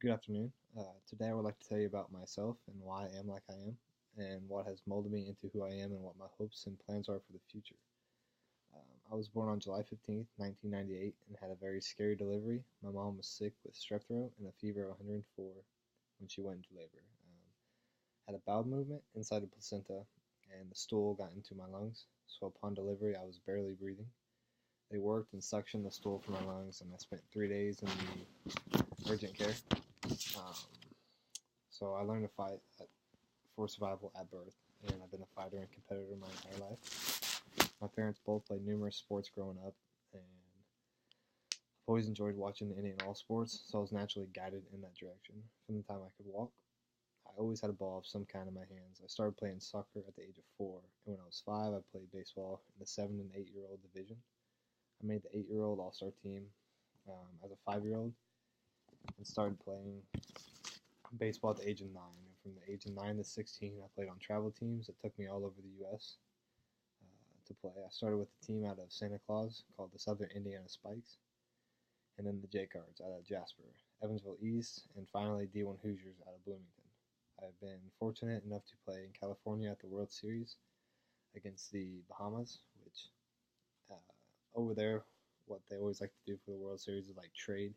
Good afternoon. Today I would like to tell you about myself and why I am like I am, and what has molded me into who I am and what my hopes and plans are for the future. I was born on July 15th, 1998, and had a very scary delivery. My mom was sick with strep throat and a fever of 104 when she went into labor. Had a bowel movement inside the placenta, and the stool got into my lungs. So upon delivery, I was barely breathing. They worked and suctioned the stool from my lungs, and I spent 3 days in the urgent care. Um, so I learned to fight for survival at birth, and I've been a fighter and competitor my entire life. My parents both played numerous sports growing up, and I've always enjoyed watching any and all sports, so I was naturally guided in that direction. From the time I could walk, I always had a ball of some kind in my hands. I started playing soccer at the age of 4, and when I was 5, I played baseball in the 7 and 8-year-old division. I made the 8-year-old all-star team as a 5-year-old and started playing baseball at the age of 9. And from the age of 9 to 16, I played on travel teams that took me all over the U.S. To play. I started with a team out of Santa Claus called the Southern Indiana Spikes, and then the J Cards out of Jasper, Evansville East, and finally D1 Hoosiers out of Bloomington. I've been fortunate enough to play in California at the World Series against the Bahamas, which over there, what they always like to do for the World Series is like trade.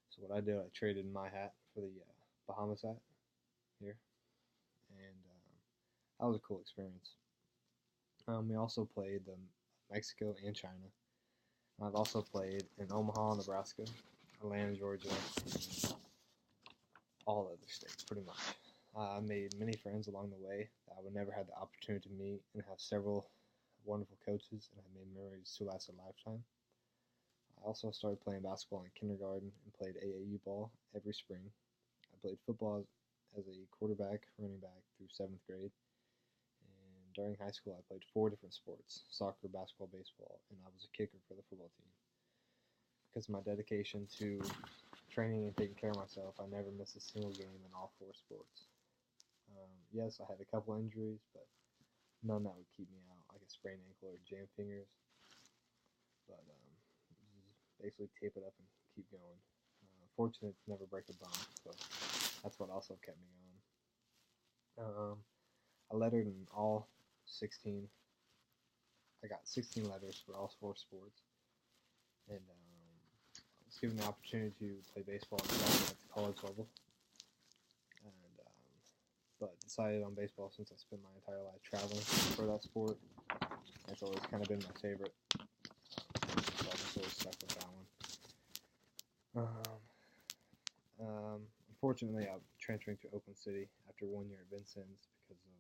So what I did, I traded my hat for the Bahamas hat here, and that was a cool experience. We also played Mexico and China. I've also played in Omaha, Nebraska, Atlanta, Georgia, and all other states pretty much. I made many friends along the way that I would never have the opportunity to meet, and have several wonderful coaches, and have made memories to last a lifetime. I also started playing basketball in kindergarten and played AAU ball every spring. I played football as a quarterback, running back through 7th grade. And during high school, I played 4 different sports: soccer, basketball, baseball, and I was a kicker for the football team. Because of my dedication to training and taking care of myself, I never missed a single game in all 4 sports. Yes, I had a couple injuries, but none that would keep me out, like a sprained ankle or jam fingers. But just basically tape it up and keep going. Fortunate to never break a bone, so that's what also kept me going. I lettered in all 16. I got 16 letters for all 4 sports, and I was given the opportunity to play baseball at the college level, and but decided on baseball since I spent my entire life traveling for that sport. It's always kind of been my favorite, so I just always stuck with that one. Unfortunately, I'm transferring to Oakland City after 1 year at Vincennes because of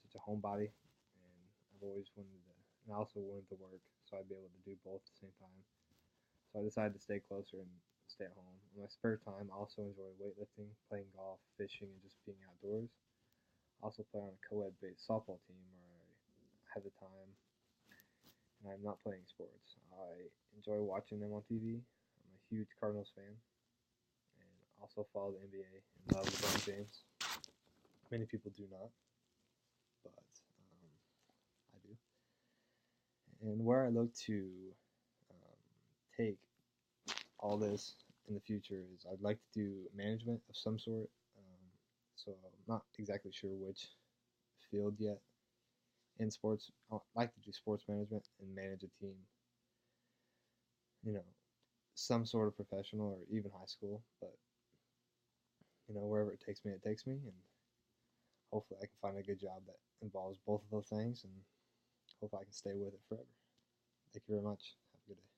such a homebody, and I've always wanted to, and I also wanted to work, so I'd be able to do both at the same time. So I decided to stay closer and stay at home. In my spare time, I also enjoy weightlifting, playing golf, fishing, and just being outdoors. I also play on a co-ed based softball team where I have the time, and I'm not playing sports. I enjoy watching them on TV. I'm a huge Cardinals fan, and also follow the NBA and love LeBron James. Many people do not, but I do. And where I look to take all this in the future is I'd like to do management of some sort. So I'm not exactly sure which field yet in sports. I'd like to do sports management and manage a team. You know, some sort of professional or even high school, but wherever it takes me, and hopefully I can find a good job that involves both of those things, and hopefully I can stay with it forever. Thank you very much. Have a good day.